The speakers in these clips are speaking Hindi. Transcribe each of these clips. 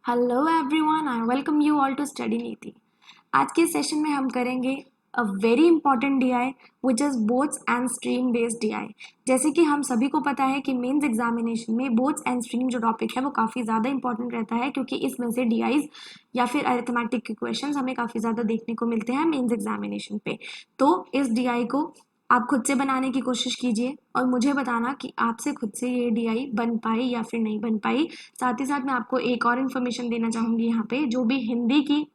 Hello everyone, I welcome you all to study Niti. आज के सेशन में हम करेंगे a very important DI which is boats and stream based DI. जैसे कि हम सभी को पता है कि मेंस एग्जामिनेशन में बोथ्स एंड स्ट्रीम जो टॉपिक है वो काफ़ी ज़्यादा इंपॉर्टेंट रहता है, क्योंकि इसमें से डीआईज या फिर अरिथमेटिक के क्वेश्चंस हमें काफ़ी ज़्यादा देखने को मिलते हैं मेंस एग्जामिनेशन पे। तो इस डीआई को आप खुद से बनाने की कोशिश कीजिए और मुझे बताना कि आपसे खुद से ये डीआई बन पाई या फिर नहीं बन पाई। साथ ही साथ मैं आपको एक और इन्फॉर्मेशन देना चाहूँगी, यहाँ पे जो भी हिंदी की,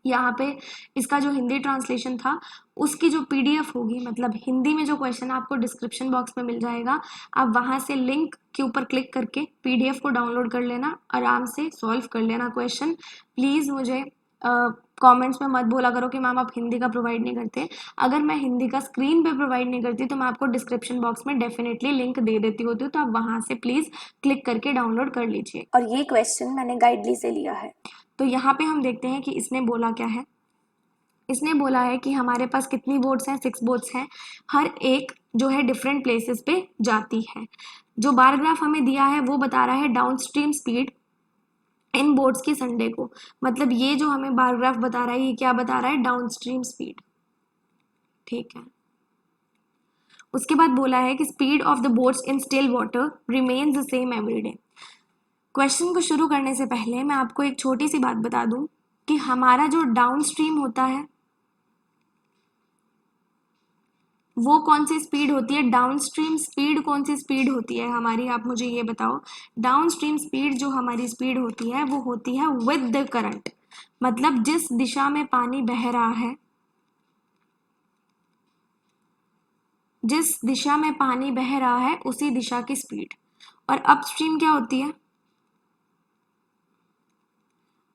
यहाँ पे इसका जो हिंदी ट्रांसलेशन था उसकी जो पीडीएफ होगी, मतलब हिंदी में जो क्वेश्चन आपको डिस्क्रिप्शन बॉक्स में मिल जाएगा, आप वहाँ से लिंक के ऊपर क्लिक करके पीडीएफ को डाउनलोड कर लेना, आराम से सॉल्व कर लेना क्वेश्चन। प्लीज़ मुझे कमेंट्स में मत बोला करो कि मैम आप हिंदी का प्रोवाइड नहीं करते। अगर मैं हिंदी का स्क्रीन पे प्रोवाइड नहीं करती तो मैं आपको डिस्क्रिप्शन बॉक्स में डेफिनेटली लिंक दे देती होती हूँ, तो आप वहाँ से प्लीज़ क्लिक करके डाउनलोड कर लीजिए। और ये क्वेश्चन मैंने गाइडली से लिया है। तो यहाँ पे हम देखते हैं कि इसने बोला क्या है। इसने बोला है कि हमारे पास कितनी बोट्स हैं, 6 बोट्स हैं, हर एक जो है डिफरेंट प्लेसेस पे जाती है। जो बार ग्राफ हमें दिया है वो बता रहा है down stream speed in boats की संडे को, मतलब ये जो हमें बार ग्राफ बता रहा है ये क्या बता रहा है, डाउन स्ट्रीम स्पीड। ठीक है, उसके बाद बोला है कि speed of the boats in still water remains the same every day. Question को शुरू करने से पहले मैं आपको एक छोटी सी बात बता दूं कि हमारा जो डाउन स्ट्रीम होता है वो कौन सी स्पीड होती है, डाउन स्ट्रीम स्पीड कौन सी स्पीड होती है हमारी, आप मुझे ये बताओ। डाउन स्ट्रीम स्पीड जो हमारी स्पीड होती है वो होती है विद द करंट, मतलब जिस दिशा में पानी बह रहा है, जिस दिशा में पानी बह रहा है उसी दिशा की स्पीड। और अपस्ट्रीम क्या होती है,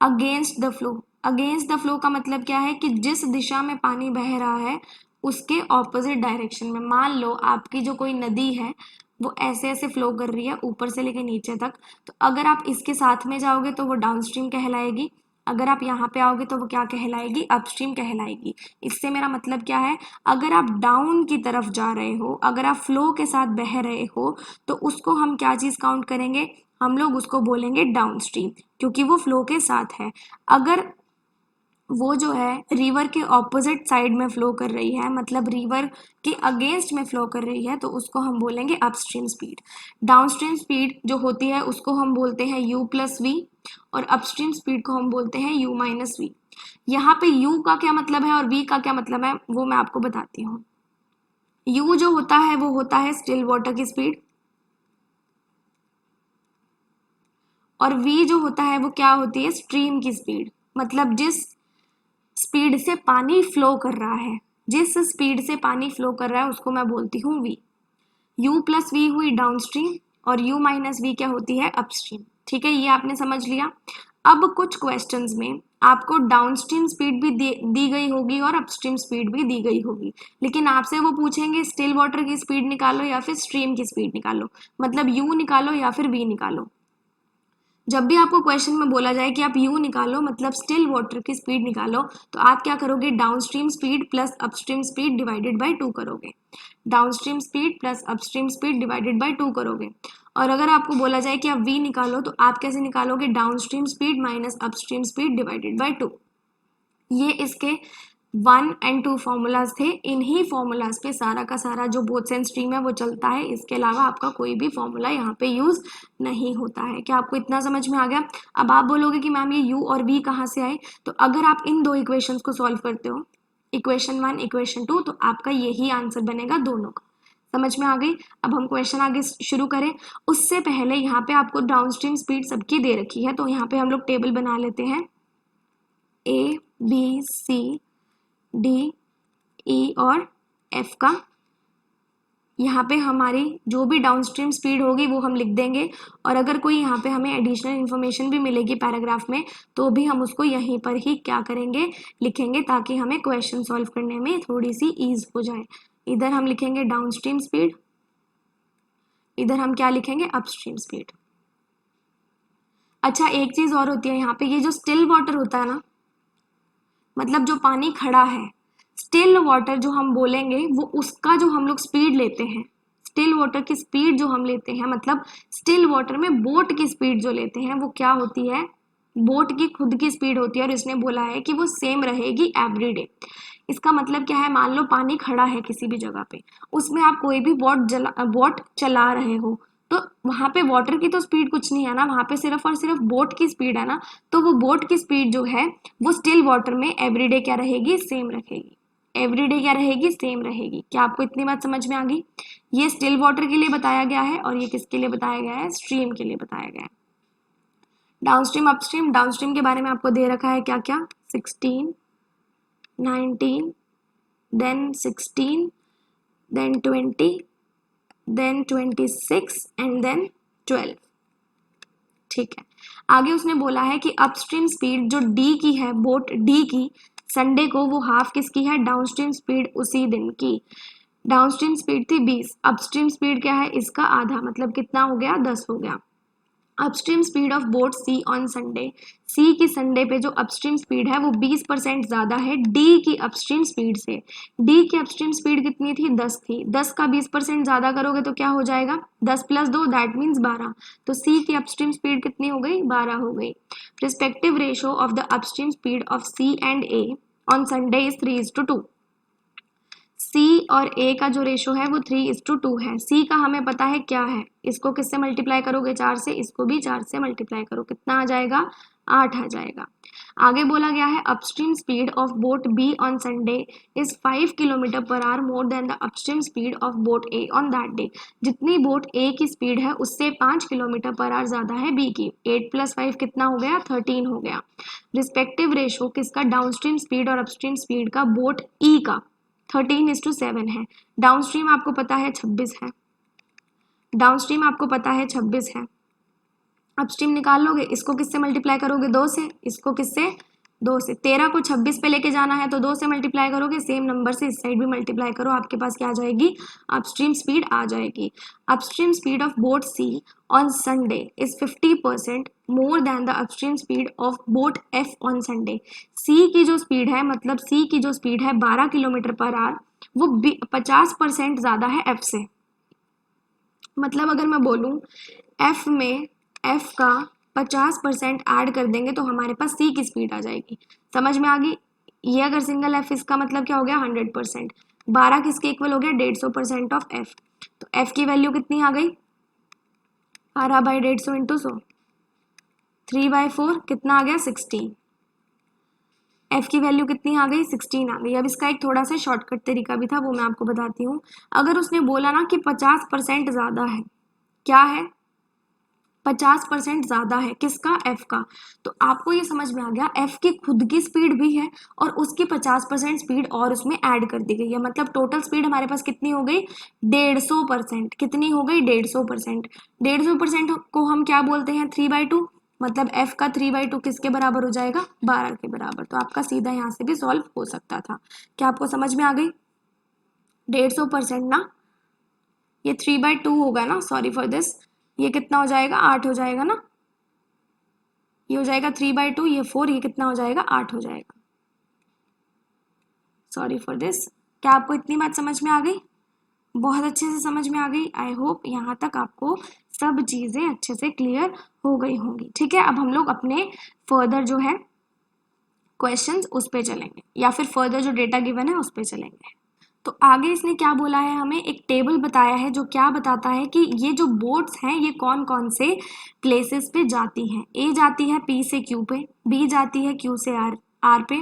against the flow. Against the flow का मतलब क्या है कि जिस दिशा में पानी बह रहा है उसके ऑपोजिट डायरेक्शन में। मान लो आपकी जो कोई नदी है वो ऐसे ऐसे फ्लो कर रही है ऊपर से लेके नीचे तक, तो अगर आप इसके साथ में जाओगे तो वो डाउनस्ट्रीम कहलाएगी, अगर आप यहाँ पे आओगे तो वो क्या कहलाएगी, अपस्ट्रीम कहलाएगी। इससे मेरा मतलब क्या है, अगर आप डाउन की तरफ जा रहे हो, अगर आप फ्लो के साथ बह रहे हो तो उसको हम क्या चीज़ काउंट करेंगे, हम लोग उसको बोलेंगे डाउनस्ट्रीम, क्योंकि वो फ्लो के साथ है। अगर वो जो है रिवर के ऑपोजिट साइड में फ्लो कर रही है, मतलब रिवर के अगेंस्ट में फ्लो कर रही है, तो उसको हम बोलेंगे अपस्ट्रीम स्पीड। डाउनस्ट्रीम स्पीड जो होती है उसको हम बोलते हैं u प्लस वी, और अपस्ट्रीम स्पीड को हम बोलते हैं u माइनस वी। यहाँ पे u का क्या मतलब है और v का क्या मतलब है वो मैं आपको बताती हूँ। u जो होता है वो होता है स्टिल वाटर की स्पीड, और v जो होता है वो क्या होती है, स्ट्रीम की स्पीड, मतलब जिस स्पीड से पानी फ्लो कर रहा है, जिस स्पीड से पानी फ्लो कर रहा है उसको मैं बोलती हूँ v। u प्लस वी हुई डाउनस्ट्रीम और u माइनस वी क्या होती है, अपस्ट्रीम। ठीक है, ये आपने समझ लिया। अब कुछ क्वेश्चंस में आपको डाउनस्ट्रीम स्पीड भी दी गई होगी और अपस्ट्रीम स्पीड भी दी गई होगी, लेकिन आपसे वो पूछेंगे स्टिल वाटर की स्पीड निकालो या फिर स्ट्रीम की स्पीड निकालो, मतलब u निकालो या फिर v निकालो। जब भी आपको क्वेश्चन में बोला जाए कि आप यू निकालो, मतलब स्टिल वाटर की स्पीड निकालो, तो आप क्या करोगे, downstream speed plus upstream speed divided by 2 करोगे। Downstream speed plus upstream speed divided by 2 करोगे। और अगर आपको बोला जाए कि आप वी निकालो तो आप कैसे निकालोगे, downstream speed minus upstream speed divided by 2। ये इसके 1 एंड 2 फॉर्मूलाज थे। इन्हीं फॉर्मूलाज पे सारा का सारा जो बोथ एंड स्ट्रीम है वो चलता है, इसके अलावा आपका कोई भी फॉर्मूला यहाँ पे यूज नहीं होता है। क्या आपको इतना समझ में आ गया। अब आप बोलोगे कि मैम ये u और v कहाँ से आए, तो अगर आप इन दो इक्वेशंस को सॉल्व करते हो, इक्वेशन 1 इक्वेशन 2, तो आपका यही आंसर बनेगा दोनों का। समझ में आ गई। अब हम क्वेश्चन आगे शुरू करें उससे पहले यहाँ पे आपको डाउनस्ट्रीम स्पीड सबकी दे रखी है, तो यहाँ पे हम लोग टेबल बना लेते हैं, A B C D E और एफ का। यहाँ पे हमारी जो भी डाउनस्ट्रीम स्पीड होगी वो हम लिख देंगे, और अगर कोई यहाँ पे हमें एडिशनल इन्फॉर्मेशन भी मिलेगी पैराग्राफ में तो भी हम उसको यहीं पर ही क्या करेंगे, लिखेंगे, ताकि हमें क्वेश्चन सॉल्व करने में थोड़ी सी ईज हो जाए। इधर हम लिखेंगे डाउनस्ट्रीम स्पीड, इधर हम क्या लिखेंगे, अपस्ट्रीम स्पीड। अच्छा, एक चीज और होती है यहाँ पे, ये जो स्टिल वाटर होता है ना, मतलब जो पानी खड़ा है, स्टिल वाटर जो हम बोलेंगे वो उसका जो हम लोग स्पीड लेते हैं, स्टिल वाटर की स्पीड जो हम लेते हैं, मतलब स्टिल वाटर में बोट की स्पीड जो लेते हैं वो क्या होती है, बोट की खुद की स्पीड होती है और इसने बोला है कि वो सेम रहेगी एवरीडे। इसका मतलब क्या है, मान लो पानी खड़ा है किसी भी जगह पे, उसमें आप कोई भी बोट चला रहे हो, तो वहां पे वाटर की तो स्पीड कुछ नहीं है ना, वहां पे सिर्फ और सिर्फ बोट की स्पीड है ना, तो वो बोट की स्पीड जो है वो स्टिल वाटर में एवरीडे क्या रहेगी, सेम रहेगी। एवरीडे क्या रहेगी, सेम रहेगी। क्या आपको इतनी बात समझ में आ गई? ये स्टिल वाटर के लिए बताया गया है और ये किसके लिए बताया गया है, स्ट्रीम के लिए बताया गया है। डाउनस्ट्रीम अपस्ट्रीम, डाउनस्ट्रीम के बारे में आपको दे रखा है क्या क्या, 16, 19, then 16, then 20, then 26 and then 12। ठीक है, आगे उसने बोला है कि अपस्ट्रीम स्पीड जो डी की है, बोट डी की, संडे को वो हाफ किसकी है, डाउनस्ट्रीम स्पीड उसी दिन की। डाउनस्ट्रीम स्पीड थी 20, अपस्ट्रीम स्पीड क्या है, इसका आधा, मतलब कितना हो गया, 10 हो गया। Upstream speed of boat C on Sunday, C की संडे पे जो अपस्ट्रीम स्पीड है वो 20% ज़्यादा है डी की अपस्ट्रीम स्पीड से। डी की अपस्ट्रीम स्पीड कितनी थी, 10 थी, 10 का 20% ज़्यादा करोगे तो क्या हो जाएगा, 10 + 2 दैट मीन्स 12, तो सी की अपस्ट्रीम स्पीड कितनी हो गई, 12 हो गई। Respective ratio of the upstream speed of C and A on Sunday is 3:2। C और ए का जो रेशो है वो 3:2 है। सी का हमें पता है क्या है, इसको किससे मल्टीप्लाई करोगे, 4 से, इसको भी 4 से मल्टीप्लाई करो, कितना आ जाएगा, 8 आ जाएगा। आगे बोला गया है upstream speed of boat be on Sunday is 5 km/h more than the upstream speed of boat A on that day. जितनी बोट ए की स्पीड है उससे 5 km/h ज्यादा है बी की। 8 + 5 कितना हो गया, 13 हो गया। रिस्पेक्टिव रेशो किसका, डाउनस्ट्रीम स्पीड और अपस्ट्रीम स्पीड का, बोट ई का 13:7 है। डाउनस्ट्रीम आपको पता है 26 है, डाउनस्ट्रीम आपको पता है 26 है। अपस्ट्रीम निकाल लोगे, इसको किससे मल्टीप्लाई करोगे, 2 से, इसको किससे, 2 से। 13 को 26 पे लेके जाना है तो 2 से मल्टीप्लाई करोगे, सेम नंबर से इस साइड भी मल्टीप्लाई करो, आपके पास क्या आ जाएगी, अपस्ट्रीम स्पीड आ जाएगी। Upstream speed of boat C on Sunday is 50% more than the upstream speed of boat F on Sunday. C की जो स्पीड है, मतलब सी की जो स्पीड है 12 km/h, वो 50% ज़्यादा है एफ से। मतलब अगर मैं बोलूँ एफ में एफ का 50% ऐड कर देंगे तो हमारे पास सी की स्पीड आ जाएगी। समझ में आ गई? ये अगर सिंगल एफ, इसका मतलब क्या हो गया, 100%। 12 किसके इक्वल हो गया, 150% ऑफ एफ। तो एफ की वैल्यू कितनी आ गई, 12/150 × 100, 3/4 कितना आ गया, 16। एफ की वैल्यू कितनी आ गई, 16 आ गई। अब इसका एक थोड़ा सा शॉर्टकट तरीका भी था, वो मैं आपको बताती हूँ। अगर उसने बोला ना कि 50% ज़्यादा है, क्या है, 50% ज़्यादा है किसका, एफ का, तो आपको ये समझ में आ गया एफ की खुद की स्पीड भी है और उसकी 50% स्पीड और उसमें ऐड कर दी गई है। मतलब टोटल स्पीड हमारे पास कितनी हो गई, 150%। कितनी हो गई, 150%। 150% को हम क्या बोलते हैं, 3/2। मतलब एफ का 3/2 किसके बराबर हो जाएगा, 12 के बराबर। तो आपका सीधा यहाँ से भी सॉल्व हो सकता था। क्या आपको समझ में आ गई, 150% ना, ये 3/2 होगा ना, सॉरी फॉर दिस, ये कितना हो जाएगा, 8 हो जाएगा ना, ये हो जाएगा 3/2, ये 4, ये कितना हो जाएगा, 8 हो जाएगा। Sorry for this. क्या आपको इतनी बात समझ में आ गई, बहुत अच्छे से समझ में आ गई। आई होप यहाँ तक आपको सब चीज़ें अच्छे से क्लियर हो गई होंगी। ठीक है, अब हम लोग अपने फर्दर जो है क्वेश्चंस उस पे चलेंगे, या फिर फर्दर जो डेटा गिवन है उस पे चलेंगे। तो आगे इसने क्या बोला है, हमें एक टेबल बताया है जो क्या बताता है कि ये जो बोट्स हैं ये कौन कौन से प्लेसेस पे जाती हैं। ए जाती है पी से क्यू पे, बी जाती है क्यू से आर पे,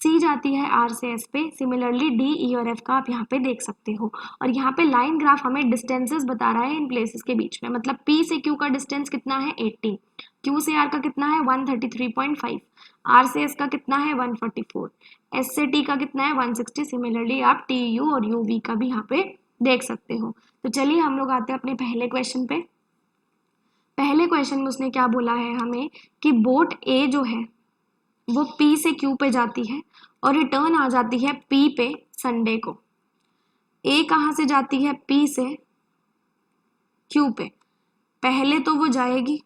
सी जाती है आर से एस पे। सिमिलरली डी, ई और एफ का आप यहाँ पे देख सकते हो। और यहाँ पे लाइन ग्राफ हमें डिस्टेंसेस बता रहा है इन प्लेसेस के बीच में। मतलब पी से क्यू का डिस्टेंस कितना है, 80, क्यू से आर का कितना है, 133.5, आर से एस का कितना है, 144, एस से टी का कितना है, 160। सिमिलरली आप टी यू और यू वी का भी यहाँ पे देख सकते हो। तो चलिए हम लोग आते हैं अपने पहले क्वेश्चन पे। पहले क्वेश्चन में उसने क्या बोला है हमें कि बोट ए जो है वो पी से क्यू पे जाती है और रिटर्न आ जाती है पी पे संडे को। ए कहाँ से जाती है, पी से क्यू पे। पहले तो वो जाएगी,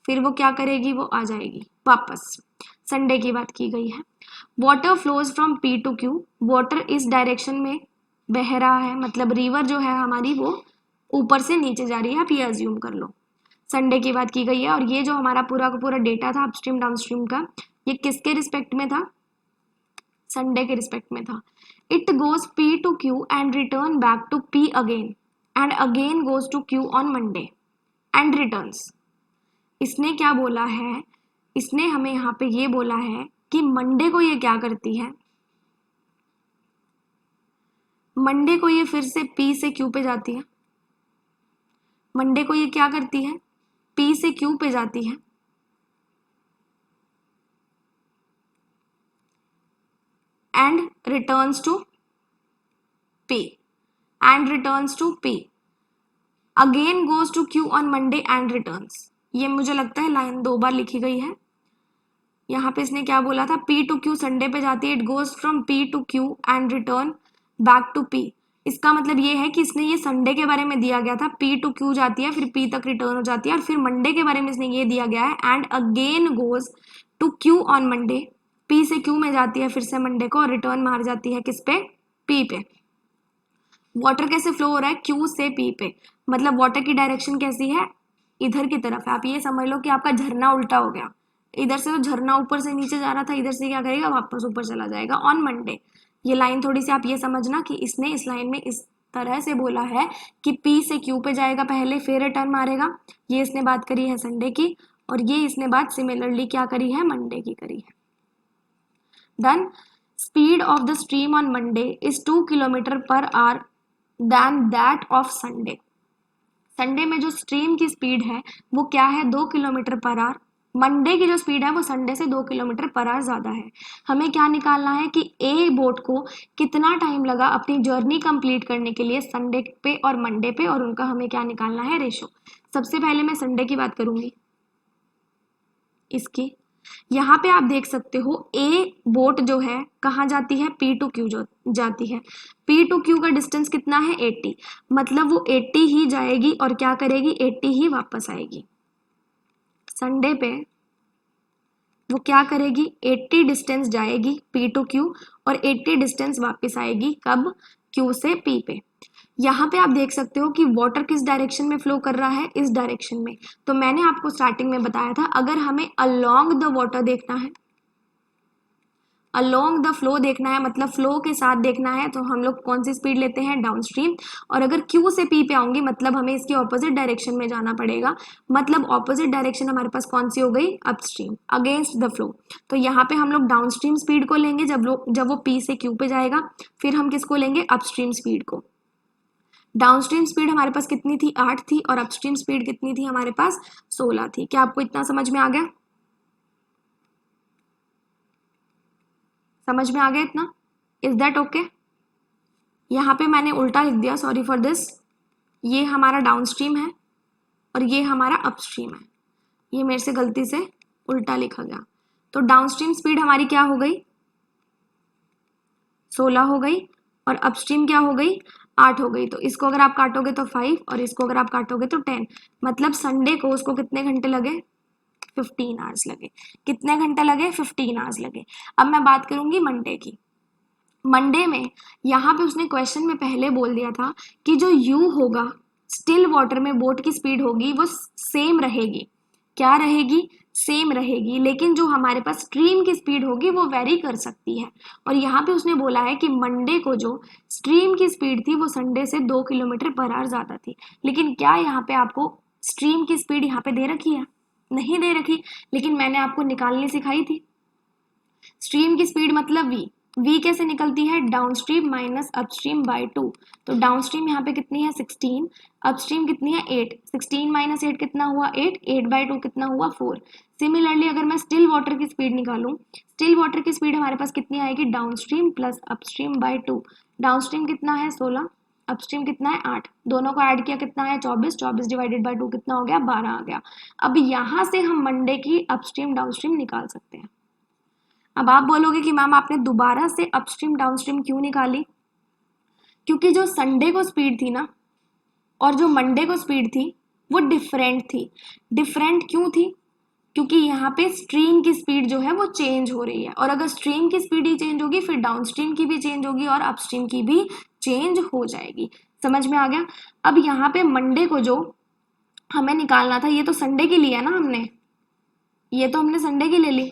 फिर वो क्या करेगी, वो आ जाएगी वापस। संडे की बात की गई है। Water flows from P to Q, water इस डायरेक्शन में बह रहा है, मतलब रिवर जो है हमारी वो ऊपर से नीचे जा रही है, आप ये अज्यूम कर लो। संडे की बात की गई है। और ये जो हमारा पूरा का पूरा डेटा था अपस्ट्रीम डाउनस्ट्रीम का, ये किसके रिस्पेक्ट में था? संडे के रिस्पेक्ट में था। It goes P to Q and return back to P again and again goes to Q on Monday and returns. इसने क्या बोला है? इसने हमें यहाँ पे ये बोला है कि मंडे को ये क्या करती है, मंडे को ये फिर से P से Q पे जाती है। मंडे को ये क्या करती है? P से Q पे जाती है and returns to P and returns to P again goes to Q on Monday and returns. ये मुझे लगता है लाइन 2 बार लिखी गई है। यहाँ पे इसने क्या बोला था? P टू Q संडे पे जाती है, it goes from P to Q and return back to P। इसका मतलब ये है कि इसने ये संडे के बारे में दिया गया था, P टू Q जाती है, फिर P तक रिटर्न हो जाती है, और फिर मंडे के बारे में इसने ये दिया गया है and again goes to Q on Monday, P से Q में जाती है फिर से मंडे को, और रिटर्न मार जाती है किस पे? P पे। वाटर कैसे फ्लो हो रहा है? Q से P पे, मतलब वाटर की डायरेक्शन कैसी है? इधर की तरफ है। आप ये समझ लो कि आपका झरना उल्टा हो गया। इधर से तो झरना ऊपर से नीचे जा रहा था, इधर से क्या करेगा? वापस ऊपर चला जाएगा ऑन मंडे। ये लाइन थोड़ी सी आप ये समझना कि इसने इस लाइन में इस तरह से बोला है कि P से Q पे जाएगा पहले, फिर रिटर्न मारेगा। ये इसने बात करी है संडे की, और ये इसने बात सिमिलरली क्या करी है? मंडे की करी है। Then speed of the stream on Monday is 2 kilometre per hour then that of Sunday. Sunday में जो स्ट्रीम की स्पीड है वो क्या है? 2 किलोमीटर पर आवर। मंडे की जो स्पीड है वो संडे से 2 किलोमीटर पर आवर ज़्यादा है। हमें क्या निकालना है कि ए बोट को कितना टाइम लगा अपनी जर्नी कंप्लीट करने के लिए संडे पे और मंडे पे, और उनका हमें क्या निकालना है? रेशो। सबसे पहले मैं संडे की बात करूंगी इसकी। यहाँ पे आप देख सकते हो ए बोट जो है कहाँ जाती है? P टू Q जो जाती है। P टू Q का डिस्टेंस कितना है? 80, मतलब वो 80 ही जाएगी और क्या करेगी? 80 ही वापस आएगी। संडे पे वो क्या करेगी? 80 डिस्टेंस जाएगी P टू Q और 80 डिस्टेंस वापस आएगी कब? Q से P पे। यहाँ पे आप देख सकते हो कि वाटर किस डायरेक्शन में फ्लो कर रहा है? इस डायरेक्शन में। तो मैंने आपको स्टार्टिंग में बताया था, अगर हमें अलोंग द वाटर देखना है, अलोंग द फ्लो देखना है, मतलब फ्लो के साथ देखना है, तो हम लोग कौन सी स्पीड लेते हैं? डाउनस्ट्रीम। और अगर Q से P पे आऊंगी मतलब हमें इसके ऑपोजिट डायरेक्शन में जाना पड़ेगा, मतलब ऑपोजिट डायरेक्शन हमारे पास कौन सी हो गई? Upstream, against the flow. तो यहाँ पे हम लोग डाउनस्ट्रीम स्पीड को लेंगे जब वो P से Q पे जाएगा। फिर हम किसको लेंगे? अपस्ट्रीम स्पीड को। डाउनस्ट्रीम स्पीड हमारे पास कितनी थी? 8 थी, और अपस्ट्रीम स्पीड कितनी थी हमारे पास? 16 थी। क्या आपको इतना समझ में आ गया? समझ में आ गया इतना? Is that okay? यहाँ पे मैंने उल्टा लिख दिया, सॉरी फॉर दिस। ये हमारा डाउनस्ट्रीम है और ये हमारा अपस्ट्रीम है, ये मेरे से गलती से उल्टा लिखा गया। तो डाउनस्ट्रीम स्पीड हमारी क्या हो गई? 16 हो गई, और अपस्ट्रीम क्या हो गई? 8 हो गई। तो इसको अगर आप काटोगे तो 5, और इसको अगर आप काटोगे तो 10, मतलब संडे को उसको कितने घंटे लगे? 15 आवर्स लगे। कितने घंटे लगे? 15 आवर्स लगे। अब मैं बात करूंगी मंडे की। मंडे में यहाँ पे उसने क्वेश्चन में पहले बोल दिया था कि जो U होगा, स्टिल वाटर में बोट की स्पीड होगी वो सेम रहेगी। क्या रहेगी? सेम रहेगी, लेकिन जो हमारे पास स्ट्रीम की स्पीड होगी वो वेरी कर सकती है। और यहाँ पे उसने बोला है कि मंडे को जो स्ट्रीम की स्पीड थी वो संडे से 2 किलोमीटर पर आवर ज़्यादा थी। लेकिन क्या यहाँ पे आपको स्ट्रीम की स्पीड यहाँ पे दे रखी है? नहीं दे रखी, लेकिन मैंने आपको निकालनी सिखाई थी। स्ट्रीम की स्पीड मतलब v कैसे निकलती है? Downstream minus upstream by 2। तो डाउनस्ट्रीम यहाँ पे कितनी है? 16, अपस्ट्रीम कितनी है? 8। 16 माइनस 8 कितना हुआ? 8। 8 बाय 2 कितना हुआ? 4। सिमिलरली अगर मैं स्टिल वाटर की स्पीड निकालूं, स्टिल वाटर की स्पीड हमारे पास कितनी आएगी? Downstream plus upstream by 2। Downstream कितना है? 16, अपस्ट्रीम कितना है? 8। दोनों को ऐड किया कितना है? 24। 24 डिवाइडेड बाय 2 कितना हो गया? 12 आ गया। अब यहाँ से हम मंडे की अपस्ट्रीम डाउनस्ट्रीम निकाल सकते हैं। अब आप बोलोगे कि मैम आपने दोबारा से अपस्ट्रीम डाउनस्ट्रीम क्यों निकाली? क्योंकि जो संडे को स्पीड थी ना और जो मंडे को स्पीड थी वो डिफरेंट थी। डिफरेंट क्यों थी? क्योंकि यहाँ पे स्ट्रीम की स्पीड जो है वो चेंज हो रही है, और अगर स्ट्रीम की स्पीड ही चेंज होगी फिर डाउनस्ट्रीम की भी चेंज होगी और अपस्ट्रीम की भी चेंज हो जाएगी। समझ में आ गया? अब यहाँ पे मंडे को जो हमें निकालना था, ये तो संडे की लिया ना हमने, ये तो हमने संडे की ले ली,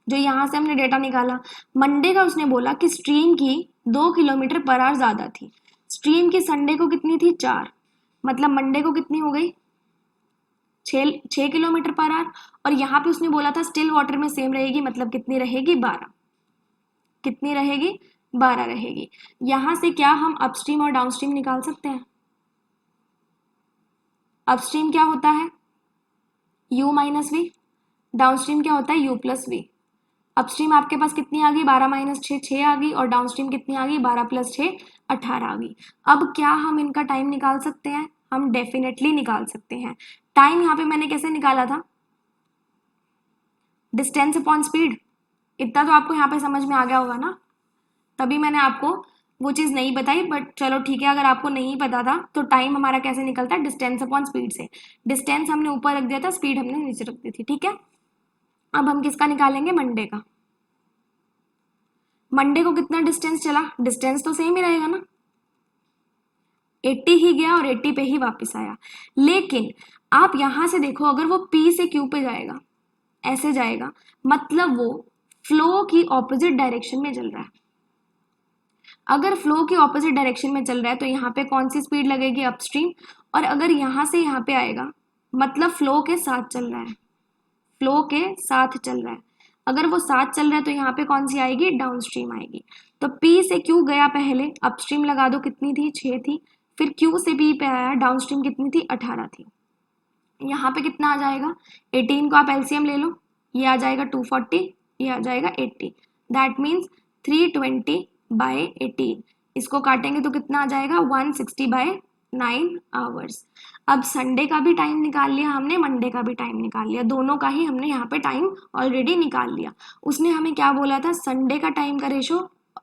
जो यहाँ से हमने डेटा निकाला। मंडे का उसने बोला कि स्ट्रीम की 2 किलोमीटर पर आवर ज़्यादा थी। स्ट्रीम की संडे को कितनी थी? 4, मतलब मंडे को कितनी हो गई? 6 किलोमीटर पर आवर। और यहाँ पे उसने बोला था स्टिल वाटर में सेम रहेगी, मतलब कितनी रहेगी? 12। कितनी रहेगी? 12 रहेगी। यहाँ से क्या हम अपस्ट्रीम और डाउनस्ट्रीम निकाल सकते हैं? अपस्ट्रीम क्या होता है? u minus we. डाउनस्ट्रीम क्या होता है? u plus we. अपस्ट्रीम आपके पास कितनी आ गई? 12 माइनस 6, 6 आ गई। और डाउनस्ट्रीम कितनी आ गई? 12 प्लस 6, 18 आ गई। अब क्या हम इनका टाइम निकाल सकते हैं? हम डेफिनेटली निकाल सकते हैं। टाइम यहाँ पे मैंने कैसे निकाला था? Distance upon speed. इतना तो आपको यहाँ पे समझ में आ गया होगा ना, तभी मैंने आपको वो चीज़ नहीं बताई, बट चलो ठीक है, अगर आपको नहीं पता था तो टाइम हमारा कैसे निकलता है? डिस्टेंस अपॉन स्पीड से। डिस्टेंस हमने ऊपर रख दिया था, स्पीड हमने नीचे रख दी थी, ठीक है। अब हम किसका निकालेंगे? मंडे का। मंडे को कितना डिस्टेंस चला? डिस्टेंस तो सेम ही रहेगा ना, 80 ही गया और 80 पे ही वापस आया। लेकिन आप यहां से देखो, अगर वो P से Q पे जाएगा, ऐसे जाएगा, मतलब वो फ्लो की ऑपोजिट डायरेक्शन में चल रहा है। अगर फ्लो की ऑपोजिट डायरेक्शन में चल रहा है तो यहाँ पे कौन सी स्पीड लगेगी? अपस्ट्रीम। और अगर यहाँ से यहाँ पे आएगा, मतलब फ्लो के साथ चल रहा है, फ्लो के साथ चल रहा है। अगर वो साथ चल रहा है तो यहाँ पे कौन सी आएगी? डाउनस्ट्रीम आएगी। तो P से Q गया पहले, अपस्ट्रीम लगा दो, कितनी थी? 6 थी। फिर Q से P पे आया, डाउनस्ट्रीम कितनी थी? 18 थी। यहाँ पे कितना आ जाएगा? 18 को आप एलसीएम ले लो, ये आ जाएगा 240, ये आ जाएगा 80। That means 320/18। इसको काटेंगे तो कितना आ जाएगा? 160/9 आवर्स। अब संडे का भी टाइम निकाल लिया हमने, मंडे का भी टाइम निकाल लिया, दोनों का ही हमने यहाँ पे टाइम ऑलरेडी निकाल लिया। उसने हमें क्या बोला था? संडे का टाइम का रेशो,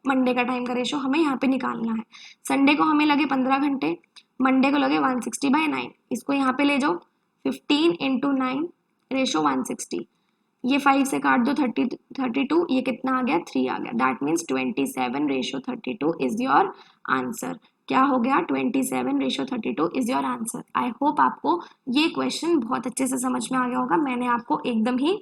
मंडे का टाइम का रेशो हमें यहाँ पे निकालना है। संडे को हमें लगे 15 घंटे, मंडे को लगे 160/9। इसको यहाँ पे ले जाओ, 15 × 9 रेशो 160। ये 5 से काट दो, 32। ये कितना आ गया? 3 आ गया। That means 27/32 is your answer. क्या हो गया? 27/32 is your answer. I hope आपको ये क्वेश्चन बहुत अच्छे से समझ में आ गया होगा। मैंने आपको एकदम ही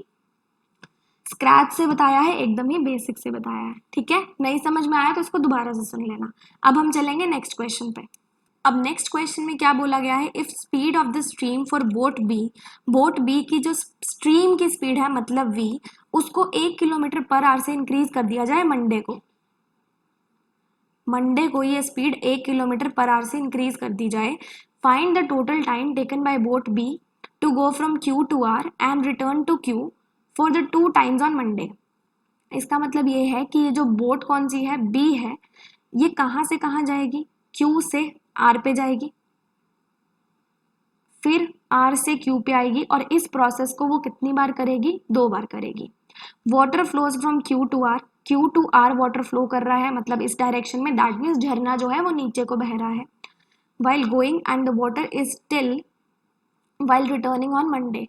स्क्रैच से बताया है, एकदम ही बेसिक से बताया है, ठीक है। नहीं समझ में आया तो इसको दोबारा से सुन लेना। अब हम चलेंगे नेक्स्ट क्वेश्चन पे। अब नेक्स्ट क्वेश्चन में क्या बोला गया है? If speed of the stream for boat B की जो स्ट्रीम की स्पीड है, मतलब V, उसको 1 किलोमीटर पर आवर से इंक्रीज कर दिया जाए मंडे को ये स्पीड 1 किलोमीटर पर आवर से इंक्रीज कर दी जाए। Find the total time taken by boat B to go from Q to R and return to Q for the 2 times on Monday. इसका मतलब ये है कि ये जो बोट कौन सी है? B है। ये कहाँ से कहाँ जाएगी? Q से R पे जाएगी, फिर R से Q पे आएगी, और इस प्रोसेस को वो कितनी बार करेगी? 2 बार करेगी। Water flows from Q to R, Q to R water flow कर रहा है, मतलब इस डायरेक्शन में। दैट मीन्स झरना जो है वो नीचे को बह रहा है। While going and the water is still while returning on Monday,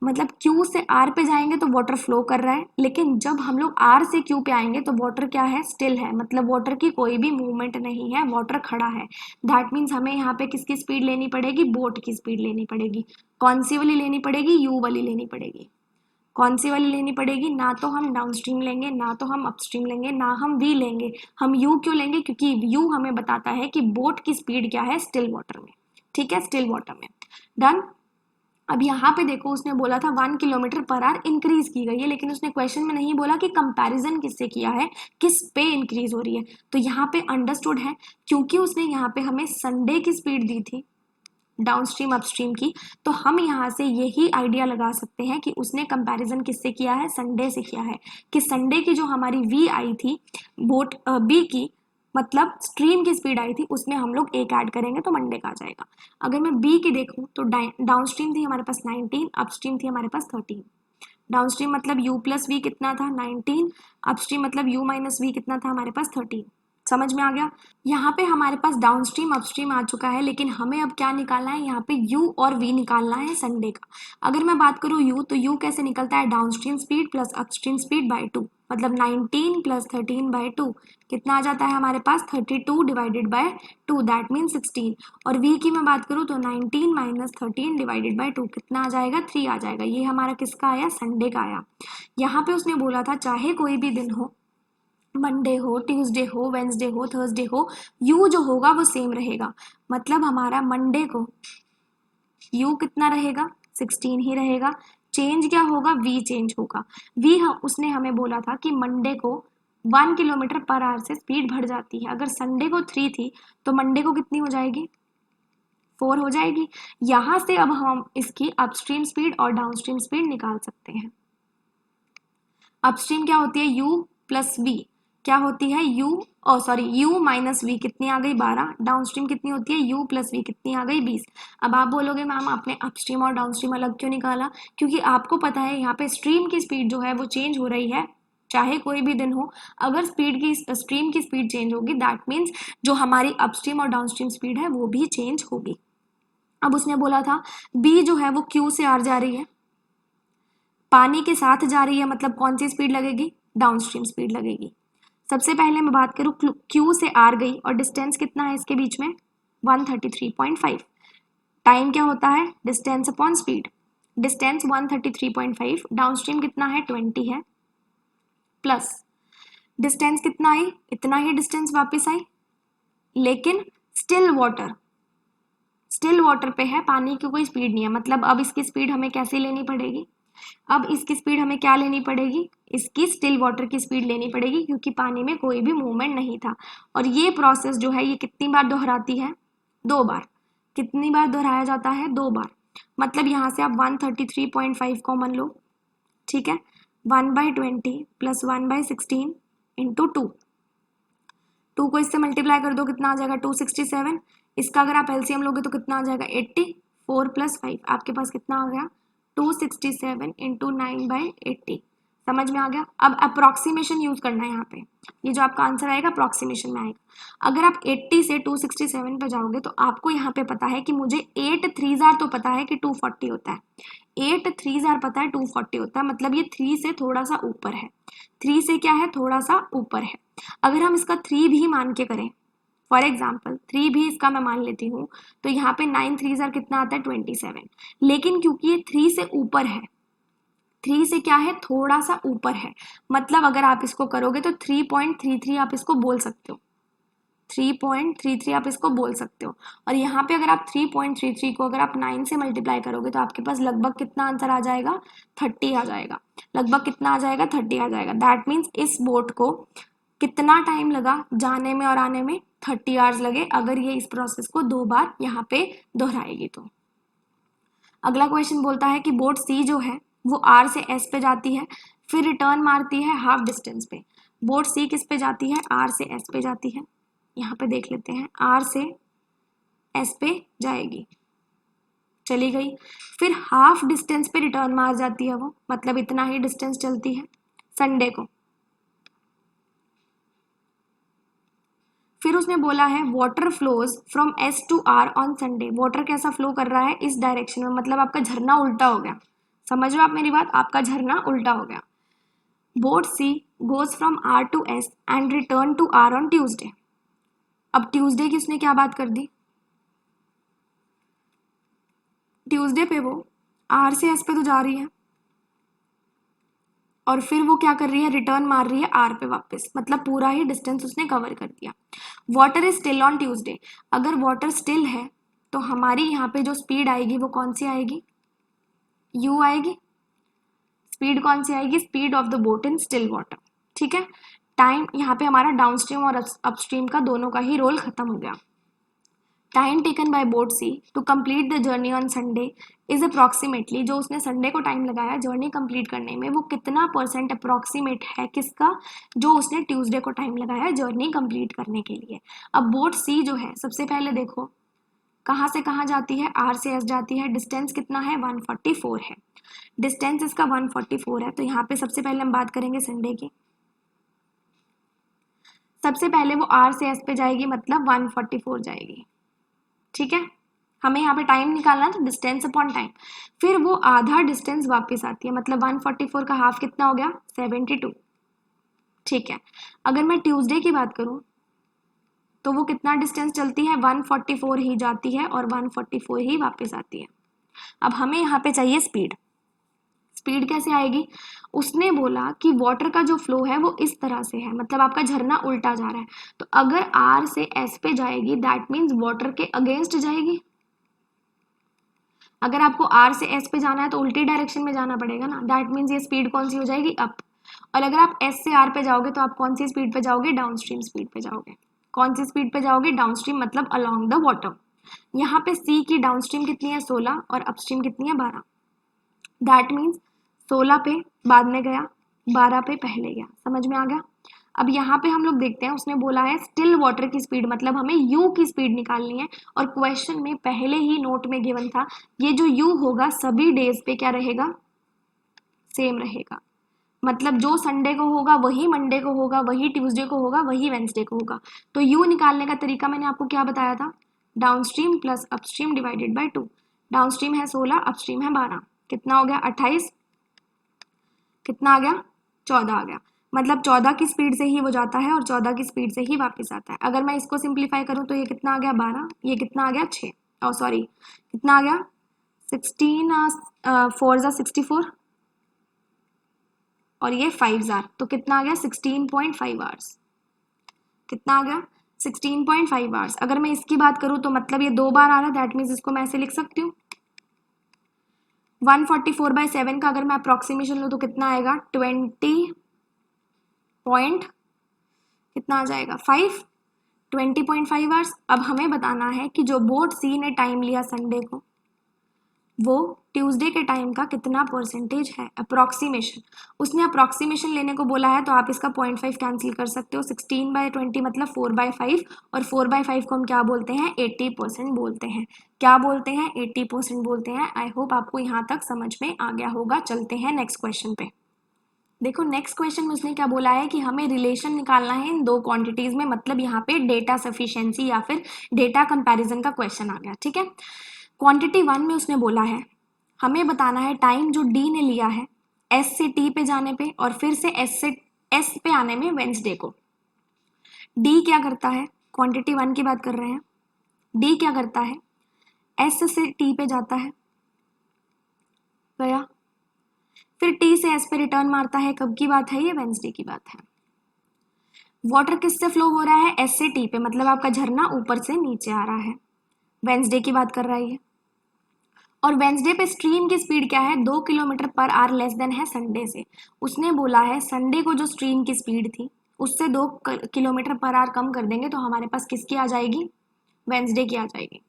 मतलब Q से R पे जाएंगे तो वाटर फ्लो कर रहा है, लेकिन जब हम लोग R से Q पे आएंगे तो वाटर क्या है? स्टिल है, मतलब वाटर की कोई भी मूवमेंट नहीं है, वाटर खड़ा है। दैट मीन्स हमें यहाँ पे किसकी स्पीड लेनी पड़ेगी? बोट की स्पीड लेनी पड़ेगी। कौन सी वाली लेनी पड़ेगी? U वाली लेनी पड़ेगी। कौन सी वाली लेनी पड़ेगी? ना तो हम डाउनस्ट्रीम लेंगे, ना तो हम अपस्ट्रीम लेंगे, ना हम V लेंगे। हम U क्यों लेंगे? क्योंकि U हमें बताता है कि बोट की स्पीड क्या है? स्टिल वाटर में, ठीक है, स्टिल वाटर में। डन। अब यहाँ पे देखो, उसने बोला था 1 किलोमीटर पर आवर इंक्रीज की गई है, लेकिन उसने क्वेश्चन में नहीं बोला कि कंपैरिजन किससे किया है, किस पे इंक्रीज हो रही है। तो यहाँ पे अंडरस्टूड है, क्योंकि उसने यहाँ पे हमें संडे की स्पीड दी थी, डाउनस्ट्रीम अपस्ट्रीम की, तो हम यहाँ से यही आइडिया लगा सकते हैं कि उसने कंपैरिजन किससे किया है? संडे से किया है। कि संडे की जो हमारी V आई थी बोट B की, मतलब स्ट्रीम की स्पीड आई थी, उसमें हम लोग 1 ऐड करेंगे तो मंडे का आ जाएगा। अगर मैं B की देखूं तो डाउनस्ट्रीम थी हमारे पास 19, अपस्ट्रीम थी हमारे पास 13। डाउनस्ट्रीम मतलब U प्लस V कितना था? 19। अपस्ट्रीम मतलब U माइनस V कितना था? हमारे पास 13। समझ में आ गया। यहाँ पे हमारे पास डाउनस्ट्रीम अपस्ट्रीम आ चुका है, लेकिन हमें अब क्या निकालना है, यहाँ पे u और v निकालना है संडे का। अगर मैं बात करूँ u, तो u कैसे निकलता है, downstream speed plus upstream speed by 2, मतलब 19 प्लस 13 बाई 2 कितना आ जाता है हमारे पास, 32 डिवाइडेड बाय 2, दैट मीन 16। और v की मैं बात करूँ तो 19 माइनस 13 डिवाइडेड बाय 2 कितना आ जाएगा, 3 आ जाएगा। ये हमारा किसका आया, संडे का आया। यहाँ पे उसने बोला था चाहे कोई भी दिन हो, मंडे हो, ट्यूसडे हो, वेंसडे हो, थर्सडे हो, यू जो होगा वो सेम रहेगा। मतलब हमारा मंडे को यू कितना रहेगा, 16 ही रहेगा। चेंज क्या होगा, वी चेंज होगा। वी उसने हमें बोला था कि मंडे को 1 किलोमीटर पर आवर से स्पीड बढ़ जाती है। अगर संडे को 3 थी तो मंडे को कितनी हो जाएगी, 4 हो जाएगी। यहां से अब हम इसकी अपस्ट्रीम स्पीड और डाउनस्ट्रीम स्पीड निकाल सकते हैं। अपस्ट्रीम क्या होती है, u प्लस वी, क्या होती है u माइनस वी, कितनी आ गई 12। डाउनस्ट्रीम कितनी होती है, u प्लस वी, कितनी आ गई 20। अब आप बोलोगे मैम आपने अपस्ट्रीम और डाउनस्ट्रीम अलग क्यों निकाला, क्योंकि आपको पता है यहाँ पे स्ट्रीम की स्पीड जो है वो चेंज हो रही है चाहे कोई भी दिन हो। अगर स्ट्रीम की स्पीड चेंज होगी दैट मीन्स जो हमारी अपस्ट्रीम और डाउनस्ट्रीम स्पीड है वो भी चेंज होगी। अब उसने बोला था b जो है वो q से r जा रही है, पानी के साथ जा रही है, मतलब कौन सी स्पीड लगेगी, डाउनस्ट्रीम स्पीड लगेगी। सबसे पहले मैं बात करूँ Q से R गई और डिस्टेंस कितना है इसके बीच में, 133.5। टाइम क्या होता है, distance upon speed. Distance 133.5, downstream कितना है 20 है, प्लस डिस्टेंस कितना आई, इतना ही डिस्टेंस वापस आई, लेकिन स्टिल वाटर पे है, पानी की कोई स्पीड नहीं है। मतलब अब इसकी स्पीड हमें कैसे लेनी पड़ेगी, अब इसकी स्पीड हमें क्या लेनी पड़ेगी, इसकी स्टिल वाटर की स्पीड लेनी पड़ेगी, क्योंकि पानी में कोई भी मूवमेंट नहीं था। और ये प्रोसेस जो है ये कितनी बार दोहराती है, 2 बार। कितनी बार दोहराया जाता है, 2 बार। मतलब यहाँ से आप 133.5 कॉमन लो, ठीक है, 1/20 प्लस 1/16 इंटू 2 को इससे मल्टीप्लाई कर दो, कितना आ जाएगा 267। इसका अगर आप एलसीएम लोगे तो कितना आ जाएगा 80, 4 प्लस 5 आपके पास कितना आ गया 267 इंटू 9/80। समझ में आ गया। अब अप्रोक्सीमेशन यूज करना है यहाँ पे, ये जो आपका आंसर आएगा अप्रोक्सीमेशन में आएगा। अगर आप 80 से 267 पे जाओगे तो आपको यहाँ पे पता है कि मुझे 8 3 तो पता है कि 240 होता है, 8 3 पता है 240 होता है, मतलब ये 3 से थोड़ा सा ऊपर है। 3 से क्या है, थोड़ा सा ऊपर है। अगर हम इसका 3 भी मान के करें, फॉर एग्जाम्पल 3 भी इसका मैं मान लेती हूँ, तो यहाँ पे 9 3 कितना आता है 27। लेकिन क्योंकि ये 3 से ऊपर है, 3 से क्या है, थोड़ा सा ऊपर है, मतलब अगर आप इसको करोगे तो 3.33 आप इसको बोल सकते हो, 3.33 आप इसको बोल सकते हो। और यहाँ पे अगर आप 3.33 को अगर आप 9 से मल्टीप्लाई करोगे तो आपके पास लगभग कितना आंसर आ जाएगा, 30 आ जाएगा। लगभग कितना आ जाएगा, 30 आ जाएगा। दैट मीन्स इस बोट को कितना टाइम लगा जाने में और आने में, 30 आवर्स लगे, अगर ये इस प्रोसेस को 2 बार यहाँ पे दोहराएगी तो। अगला क्वेश्चन बोलता है कि बोट सी जो है वो आर से एस पे जाती है, फिर रिटर्न मारती है हाफ डिस्टेंस पे। बोट सी किस पे जाती है, आर से एस पे जाती है। यहाँ पे देख लेते हैं, आर से एस पे जाएगी, चली गई, फिर हाफ डिस्टेंस पे रिटर्न मार जाती है वो, मतलब इतना ही डिस्टेंस चलती है संडे को। फिर उसने बोला है water flows from S to R on Sunday. Water कैसा फ्लो कर रहा है, इस डायरेक्शन में, मतलब आपका झरना उल्टा हो गया। समझ लो आप मेरी बात, आपका झरना उल्टा हो गया। Boat C goes from R to S and return to R on Tuesday. अब ट्यूसडे की उसने क्या बात कर दी, ट्यूसडे पे वो आर से एस पे तो जा रही है और फिर वो क्या कर रही है, रिटर्न मार रही है आर पे वापस, मतलब पूरा ही डिस्टेंस उसने कवर कर दिया। Water is still on Tuesday. अगर वाटर स्टिल है तो हमारी यहाँ पे जो स्पीड आएगी वो कौन सी आएगी, यू आएगी। स्पीड कौन सी आएगी, speed of the boat in still water, ठीक है। टाइम यहाँ पे हमारा डाउनस्ट्रीम और अपस्ट्रीम का दोनों का ही रोल खत्म हो गया। Time taken by boat C to complete the journey on Sunday is approximately, जो उसने संडे को टाइम लगाया जर्नी कंप्लीट करने में वो कितना परसेंट अप्रॉक्सीमेट है किसका, जो उसने ट्यूसडे को टाइम लगाया जर्नी कंप्लीट करने के लिए। अब बोट सी जो है सबसे पहले देखो कहाँ से कहाँ जाती है, आर से एस जाती है, डिस्टेंस कितना है 144 है, डिस्टेंस इसका 144 है। तो यहाँ पे सबसे पहले हम बात करेंगे संडे की। सबसे पहले वो आर से एस पे जाएगी, मतलब 144 जाएगी, ठीक है। हमें यहाँ पे टाइम निकालना है तो डिस्टेंस अपॉन टाइम, फिर वो आधा डिस्टेंस वापस आती है, मतलब 144 का हाफ कितना हो गया, 72, ठीक है। अगर मैं ट्यूसडे की बात करूँ तो वो कितना डिस्टेंस चलती है, 144 ही जाती है और 144 ही वापस आती है। अब हमें यहाँ पे चाहिए स्पीड। स्पीड कैसे आएगी, उसने बोला कि वाटर का जो फ्लो है वो इस तरह से है, मतलब आपका झरना उल्टा जा रहा है, तो अगर आर से एस पे जाएगी दैट मीन्स वाटर के अगेंस्ट जाएगी। अगर आपको आर से एस पे जाना है तो उल्टी डायरेक्शन में जाना पड़ेगा ना, दैट मीन्स ये स्पीड कौन सी हो जाएगी, अप। और अगर आप एस से आर पे जाओगे तो आप कौन सी स्पीड पे जाओगे, डाउनस्ट्रीम स्पीड पे जाओगे। कौन सी स्पीड पे जाओगे, डाउनस्ट्रीम, मतलब अलोंग द वाटर। यहाँ पे सी की डाउनस्ट्रीम कितनी है 16 और अपस्ट्रीम कितनी है 12, दैट मीन्स 16 पे बाद में गया, 12 पे पहले गया, समझ में आ गया। अब यहाँ पे हम लोग देखते हैं, उसने बोला है स्टिल वाटर की स्पीड, मतलब हमें यू की स्पीड निकालनी है, और क्वेश्चन में पहले ही नोट में गिवन था ये जो यू होगा सभी डेज पे क्या रहेगा, सेम रहेगा, मतलब जो संडे को होगा वही मंडे को होगा, वही ट्यूसडे को होगा, वही वेंसडे को होगा। तो यू निकालने का तरीका मैंने आपको क्या बताया था, downstream plus upstream divided by 2। Downstream है 16, अपस्ट्रीम है 12, कितना हो गया 28, कितना आ गया 14 आ गया, मतलब 14 की स्पीड से ही वो जाता है और 14 की स्पीड से ही वापस आता है। अगर मैं इसको सिंप्लीफाई करूं तो ये कितना आ गया 12, ये कितना आ गया 6, और सॉरी कितना आ गया 16, 4 ज़ा 64 और ये 5 ज़ार, तो कितना आ गया 16.5 आवर्स, कितना आ गया 16.5 आवर्स। अगर मैं इसकी बात करूं तो मतलब ये 2 बार आ रहा है, दैट मीन्स इसको मैं ऐसे लिख सकती हूँ 144/7 का अगर मैं अप्रॉक्सीमेशन लूँ तो कितना आएगा 20 पॉइंट कितना आ जाएगा 5, 20.5 आवर्स। अब हमें बताना है कि जो बोट सी ने टाइम लिया संडे को वो ट्यूसडे के टाइम का कितना परसेंटेज है, अप्रॉक्सीमेशन। उसने अप्रॉक्सीमेशन लेने को बोला है तो आप इसका 0.5 कैंसिल कर सकते हो, 16/20 मतलब 4/5, और 4/5 को हम क्या बोलते हैं 80% बोलते हैं, क्या बोलते हैं 80% बोलते हैं। आई होप आपको यहाँ तक समझ में आ गया होगा। चलते हैं नेक्स्ट क्वेश्चन पे। देखो नेक्स्ट क्वेश्चन में उसने क्या बोला है कि हमें रिलेशन निकालना है इन दो क्वांटिटीज में, मतलब यहाँ पे डेटा सफिशिएंसी या फिर डेटा कंपैरिजन का क्वेश्चन आ गया, ठीक है। क्वांटिटी 1 में उसने बोला है हमें बताना है टाइम जो डी ने लिया है एस से टी पे जाने पे और फिर से एस पे आने में वेंसडे को। डी क्या करता है, क्वांटिटी 1 की बात कर रहे हैं, डी क्या करता है एस से टी पे जाता है, गया, फिर टी से एस पे रिटर्न मारता है। कब की बात है ये, वेंसडे की बात है। वाटर किससे फ्लो हो रहा है, एस से टी पे, मतलब आपका झरना ऊपर से नीचे आ रहा है, वेंसडे की बात कर रहा है ये। और वेंसडे पे स्ट्रीम की स्पीड क्या है 2 kilometre per our less than है संडे से। उसने बोला है संडे को जो स्ट्रीम की स्पीड थी उससे 2 किलोमीटर पर आवर कम कर देंगे तो हमारे पास किसकी आ जाएगी, वेंसडे की आ जाएगी।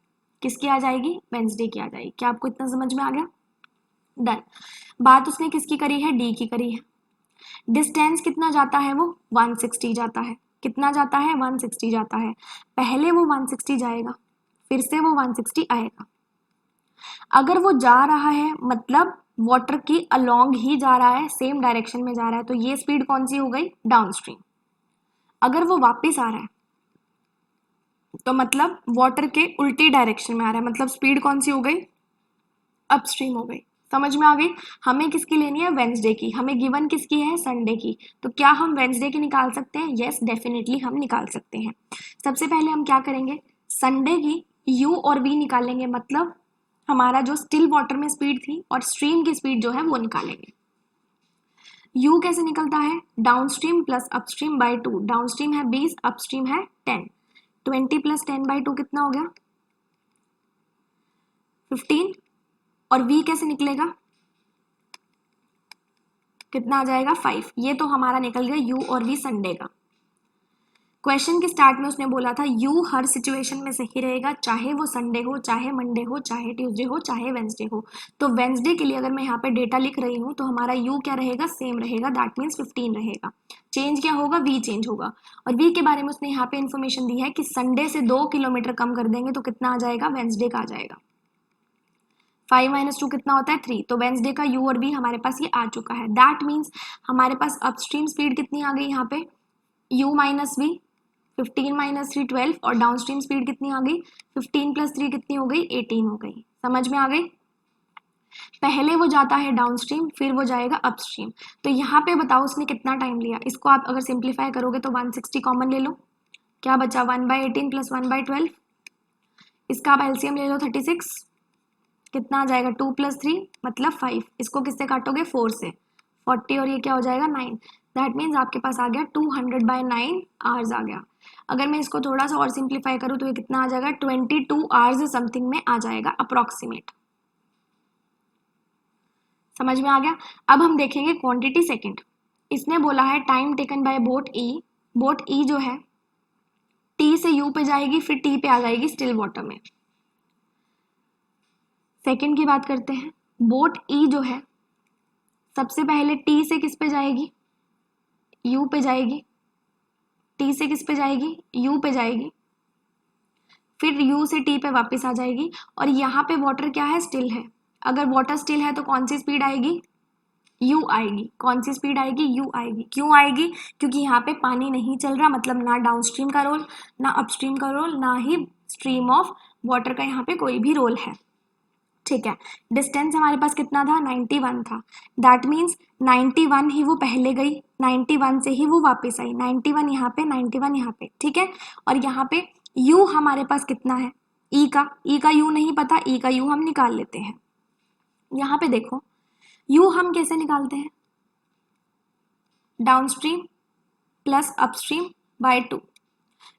किसकी आ जाएगी, वेंसडे की आ जाएगी। क्या आपको इतना समझ में आ गया, डन। बात उसने किसकी करी है, डी की करी है। डिस्टेंस कितना जाता है वो 160 जाता है, कितना जाता है 160 जाता है। पहले वो 160 जाएगा फिर से वो 160 आएगा। अगर वो जा रहा है मतलब वाटर की अलोंग ही जा रहा है, सेम डायरेक्शन में जा रहा है, तो ये स्पीड कौन सी हो गई, डाउनस्ट्रीम। अगर वो वापस आ रहा है तो मतलब वाटर के उल्टी डायरेक्शन में आ रहा है, मतलब स्पीड कौन सी हो गई, अपस्ट्रीम हो गई। समझ में आ गई। हमें किसकी लेनी है, वेंसडे की। हमें गिवन किसकी है, संडे की। तो क्या हम वेंसडे की निकाल सकते हैं, यस डेफिनेटली हम निकाल सकते हैं। सबसे पहले हम क्या करेंगे, संडे की यू और वी निकालेंगे, मतलब हमारा जो स्टिल वाटर में स्पीड थी और स्ट्रीम की स्पीड जो है वो निकालेंगे। यू कैसे निकलता है, downstream plus upstream by 2। Downstream है 20, अपस्ट्रीम है 10, 20 प्लस 10/2 कितना हो गया 15। और v कैसे निकलेगा, कितना आ जाएगा 5। ये तो हमारा निकल गया u और v संडे का। क्वेश्चन के स्टार्ट में उसने बोला था u हर सिचुएशन में सही रहेगा, चाहे वो संडे हो, चाहे मंडे हो, चाहे ट्यूसडे हो, चाहे वेंसडे हो। तो वेंसडे के लिए अगर मैं यहाँ पे डेटा लिख रही हूँ तो हमारा u क्या रहेगा, सेम रहेगा, दैट मीन्स 15 रहेगा। चेंज क्या होगा, v चेंज होगा। और v के बारे में उसने यहाँ पे इन्फॉर्मेशन दी है कि संडे से 2 किलोमीटर कम कर देंगे तो कितना आ जाएगा, वेंसडे का आ जाएगा। 5 - 2 कितना होता है 3। तो वेंसडे का u और v हमारे पास ये आ चुका है। दैट मीन्स हमारे पास अपस्ट्रीम स्पीड कितनी आ गई यहाँ पे, u - v 15 माइनस 3 12 और डाउनस्ट्रीम स्पीड कितनी आ गई 15 प्लस 3 कितनी हो गई 18 हो गई। समझ में आ गई। पहले वो जाता है डाउनस्ट्रीम फिर वो जाएगा अपस्ट्रीम। तो यहाँ पे बताओ उसने कितना टाइम लिया। इसको आप अगर सिंप्लीफाई करोगे तो 160 कॉमन ले लो, क्या बचा 1/18 प्लस 1/12। इसका आप एलसीएम ले लो 36, कितना आ जाएगा 2 प्लस 3 मतलब 5। इसको किससे काटोगे 4 से, 40 और ये क्या हो जाएगा 9। दैट मीन्स आपके पास आ गया 200/9 आवर्स आ गया। अगर मैं इसको थोड़ा सा और सिंप्लीफाई करूँ तो ये कितना आ जाएगा 22 आवर्स समथिंग में आ जाएगा अप्रॉक्सीमेट। समझ में आ गया। अब हम देखेंगे क्वांटिटी सेकंड। इसने बोला है time taken by boat E. Boat E जो है टी से यू पे जाएगी फिर टी पे आ जाएगी स्टिल वाटर में। सेकंड की बात करते हैं। बोट ई जो है सबसे पहले टी से किस पे जाएगी यू पे जाएगी, टी से किस पे जाएगी यू पे जाएगी, फिर यू से टी पे वापस आ जाएगी। और यहाँ पे वाटर क्या है स्टिल है। अगर वाटर स्टिल है तो कौन सी स्पीड आएगी यू आएगी। कौन सी स्पीड आएगी यू आएगी। क्यों आएगी क्योंकि यहाँ पे पानी नहीं चल रहा, मतलब ना डाउनस्ट्रीम का रोल ना अपस्ट्रीम का रोल ना ही स्ट्रीम ऑफ वाटर का यहाँ पे कोई भी रोल है। ठीक है। डिस्टेंस हमारे पास कितना था 91 था। दैट मीन्स 91 ही वो पहले गई, 91 से ही वो वापस आई। 91 यहाँ पे 91 यहाँ पे। ठीक है। और यहाँ पे u हमारे पास कितना है e का u नहीं पता, e का u हम निकाल लेते हैं। यहाँ पे देखो u हम कैसे निकालते हैं downstream plus upstream by 2।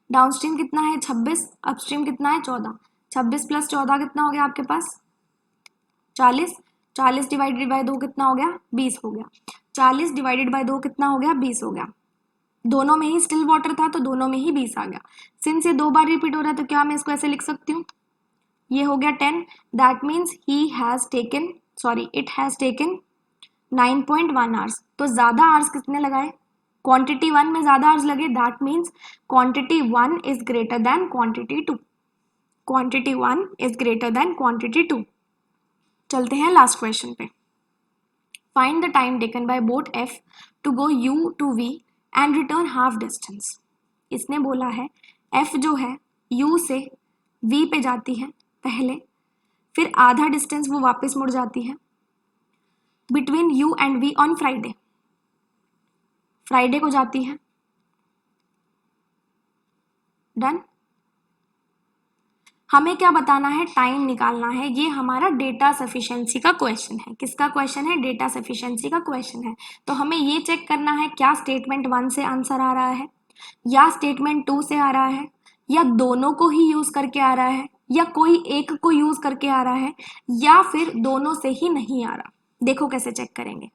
Downstream कितना है 26, अपस्ट्रीम कितना है 14। 26 प्लस 14 कितना हो गया आपके पास 40। 40 डिवाइडेड बाय 2 कितना हो गया 20 हो गया। 40 डिवाइडेड बाय 2 कितना हो गया 20 हो गया। दोनों में ही स्टिल वाटर था तो दोनों में ही 20 आ गया। सिंस ये 2 बार रिपीट हो रहा है तो क्या मैं इसको ऐसे लिख सकती हूँ, ये हो गया 10। That means it has taken 9.1 hours. तो ज्यादा आवर्स कितने लगाए क्वांटिटी 1 में ज्यादा आवर्स लगे। That means quantity 1 is greater than quantity 2। Quantity 1 is greater than quantity 2। चलते हैं लास्ट क्वेश्चन पे। Find the time taken by boat F to go U to V and return half distance. इसने बोला है एफ जो है यू से वी पे जाती है पहले, फिर आधा डिस्टेंस वो वापस मुड़ जाती है between U and V on Friday. Friday को जाती है। डन। हमें क्या बताना है टाइम निकालना है। ये हमारा डेटा सफिशिएंसी का क्वेश्चन है। किसका क्वेश्चन है डेटा सफिशिएंसी का क्वेश्चन है। तो हमें ये चेक करना है क्या स्टेटमेंट 1 से आंसर आ रहा है या स्टेटमेंट 2 से आ रहा है या दोनों को ही यूज करके आ रहा है या कोई एक को यूज करके आ रहा है या फिर दोनों से ही नहीं आ रहा। देखो कैसे चेक करेंगे।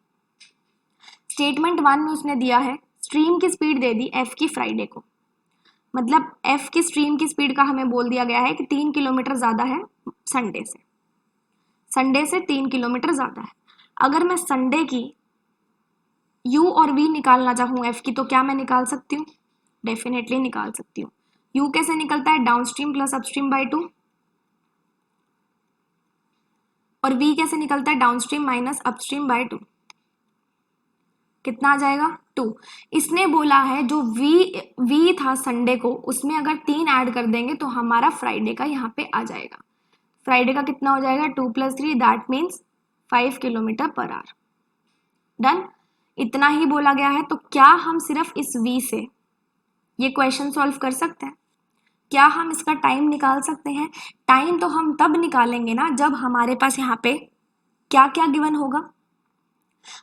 स्टेटमेंट 1 में उसने दिया है स्ट्रीम की स्पीड दे दी एफ की फ्राइडे को, मतलब एफ की स्ट्रीम की स्पीड का हमें बोल दिया गया है कि 3 किलोमीटर ज्यादा है संडे से 3 किलोमीटर ज्यादा है। अगर मैं संडे की यू और वी निकालना चाहूँ एफ की तो क्या मैं निकाल सकती हूँ डेफिनेटली निकाल सकती हूँ। यू कैसे निकलता है डाउनस्ट्रीम प्लस अपस्ट्रीम बाय 2 और वी कैसे निकलता है डाउनस्ट्रीम माइनस अपस्ट्रीम बाय 2। कितना आ जाएगा 2। इसने बोला है जो वी था संडे को उसमें अगर 3 ऐड कर देंगे तो हमारा फ्राइडे का यहाँ पे आ जाएगा। फ्राइडे का कितना हो जाएगा 2 + 3 that means 5 kilometre per our. Done. इतना ही बोला गया है। तो क्या हम सिर्फ इस वी से ये क्वेश्चन सॉल्व कर सकते हैं? क्या हम इसका टाइम निकाल सकते हैं? टाइम तो हम तब निकालेंगे ना जब हमारे पास यहाँ पे क्या क्या गिवन होगा।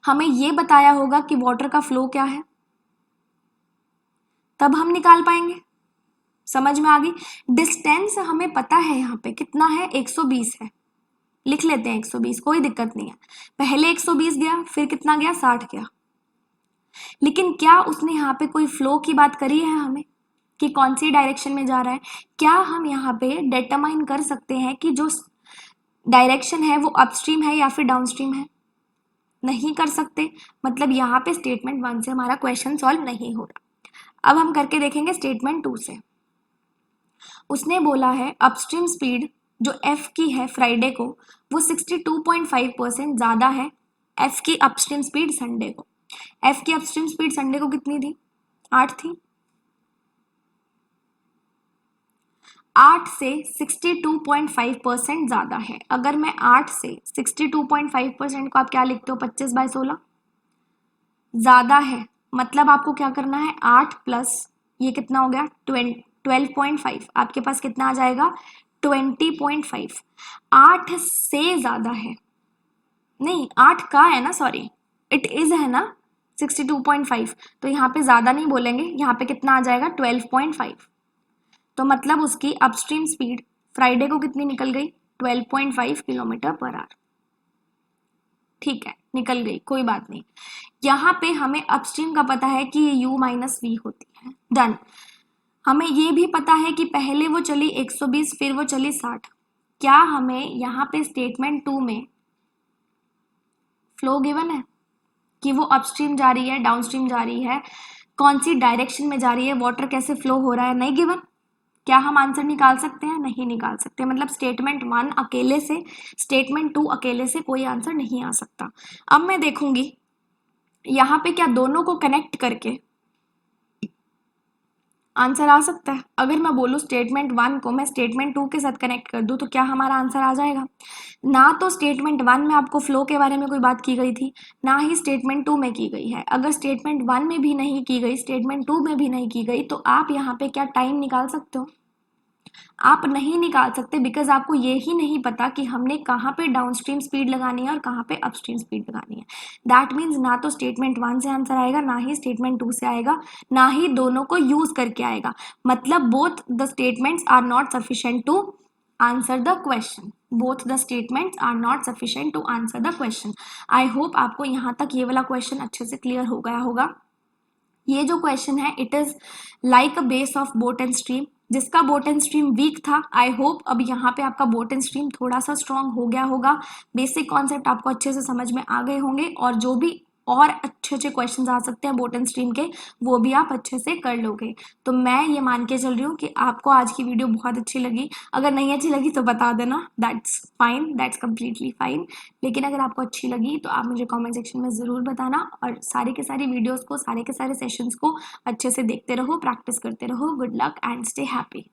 हमें ये बताया होगा कि वाटर का फ्लो क्या है, तब हम निकाल पाएंगे। समझ में आ गई। डिस्टेंस हमें पता है यहाँ पे कितना है 120 है, लिख लेते हैं 120 कोई दिक्कत नहीं है। पहले 120 गया फिर कितना गया 60 गया। लेकिन क्या उसने यहाँ पे कोई फ्लो की बात करी है हमें कि कौन सी डायरेक्शन में जा रहा है? क्या हम यहाँ पे डिटरमाइन कर सकते हैं कि जो डायरेक्शन है वो अपस्ट्रीम है या फिर डाउनस्ट्रीम है? नहीं कर सकते। मतलब यहाँ पे स्टेटमेंट 1 से हमारा क्वेश्चन सॉल्व नहीं हो रहा। अब हम करके देखेंगे स्टेटमेंट 2 से। उसने बोला है अपस्ट्रीम स्पीड जो एफ की है फ्राइडे को वो 62.5% ज़्यादा है एफ की अपस्ट्रीम स्पीड संडे को। एफ की अपस्ट्रीम स्पीड संडे को कितनी थी 8 थी। 8 से 62.5% ज़्यादा है। अगर मैं 8 से 62.5% को आप क्या लिखते हो, 25/16 ज़्यादा है, मतलब आपको क्या करना है, 8 प्लस ये कितना हो गया 12.5, आपके पास कितना आ जाएगा 20.5। 8 से ज़्यादा है, नहीं 8 का है ना, सॉरी इट इज़ है ना 62.5, तो यहाँ पे ज़्यादा नहीं बोलेंगे, यहाँ पे कितना आ जाएगा 12.5। तो मतलब उसकी अपस्ट्रीम स्पीड फ्राइडे को कितनी निकल गई 12.5 किलोमीटर पर आवर। ठीक है, निकल गई, कोई बात नहीं। यहाँ पे हमें अपस्ट्रीम का पता है कि ये u माइनस वी होती है, डन। हमें ये भी पता है कि पहले वो चली 120 फिर वो चली 60। क्या हमें यहाँ पे स्टेटमेंट 2 में फ्लो गिवन है कि वो अपस्ट्रीम जा रही है, डाउनस्ट्रीम जा रही है, कौन सी डायरेक्शन में जा रही है, वाटर कैसे फ्लो हो रहा है, नहीं गिवन। क्या हम आंसर निकाल सकते हैं, नहीं निकाल सकते। मतलब स्टेटमेंट 1 अकेले से, स्टेटमेंट 2 अकेले से कोई आंसर नहीं आ सकता। अब मैं देखूंगी यहाँ पे क्या दोनों को कनेक्ट करके आंसर आ सकता है। अगर मैं बोलूँ स्टेटमेंट 1 को मैं स्टेटमेंट 2 के साथ कनेक्ट कर दूँ तो क्या हमारा आंसर आ जाएगा। ना तो स्टेटमेंट 1 में आपको फ्लो के बारे में कोई बात की गई थी, ना ही स्टेटमेंट 2 में की गई है। अगर स्टेटमेंट 1 में भी नहीं की गई, स्टेटमेंट 2 में भी नहीं की गई, तो आप यहाँ पे क्या टाइम निकाल सकते हो, आप नहीं निकाल सकते, बिकॉज आपको ये ही नहीं पता कि हमने कहाँ पे डाउनस्ट्रीम स्पीड लगानी है और कहाँ पे अपस्ट्रीम स्पीड लगानी है। दैट मीन्स ना तो स्टेटमेंट 1 से आंसर आएगा, ना ही स्टेटमेंट 2 से आएगा, ना ही दोनों को यूज करके आएगा। मतलब both the statements are not sufficient to answer the question, both the statements are not sufficient to answer the question. I hope आपको यहाँ तक ये वाला क्वेश्चन अच्छे से क्लियर हो गया होगा। ये जो क्वेश्चन है it is like a base of boat and stream, जिसका बोट एंड स्ट्रीम वीक था, आई होप अब यहाँ पे आपका बोट एंड स्ट्रीम थोड़ा सा स्ट्रॉन्ग हो गया होगा, बेसिक कॉन्सेप्ट आपको अच्छे से समझ में आ गए होंगे, और जो भी और अच्छे अच्छे क्वेश्चंस आ सकते हैं बोट एंड स्ट्रीम के, वो भी आप अच्छे से कर लोगे। तो मैं ये मान के चल रही हूँ कि आपको आज की वीडियो बहुत अच्छी लगी। अगर नहीं अच्छी लगी तो बता देना, that's fine, that's completely fine. लेकिन अगर आपको अच्छी लगी तो आप मुझे कमेंट सेक्शन में ज़रूर बताना, और सारी के सारी वीडियोज़ को, सारे के सारे सेशंस को अच्छे से देखते रहो, प्रैक्टिस करते रहो। Good luck and stay happy.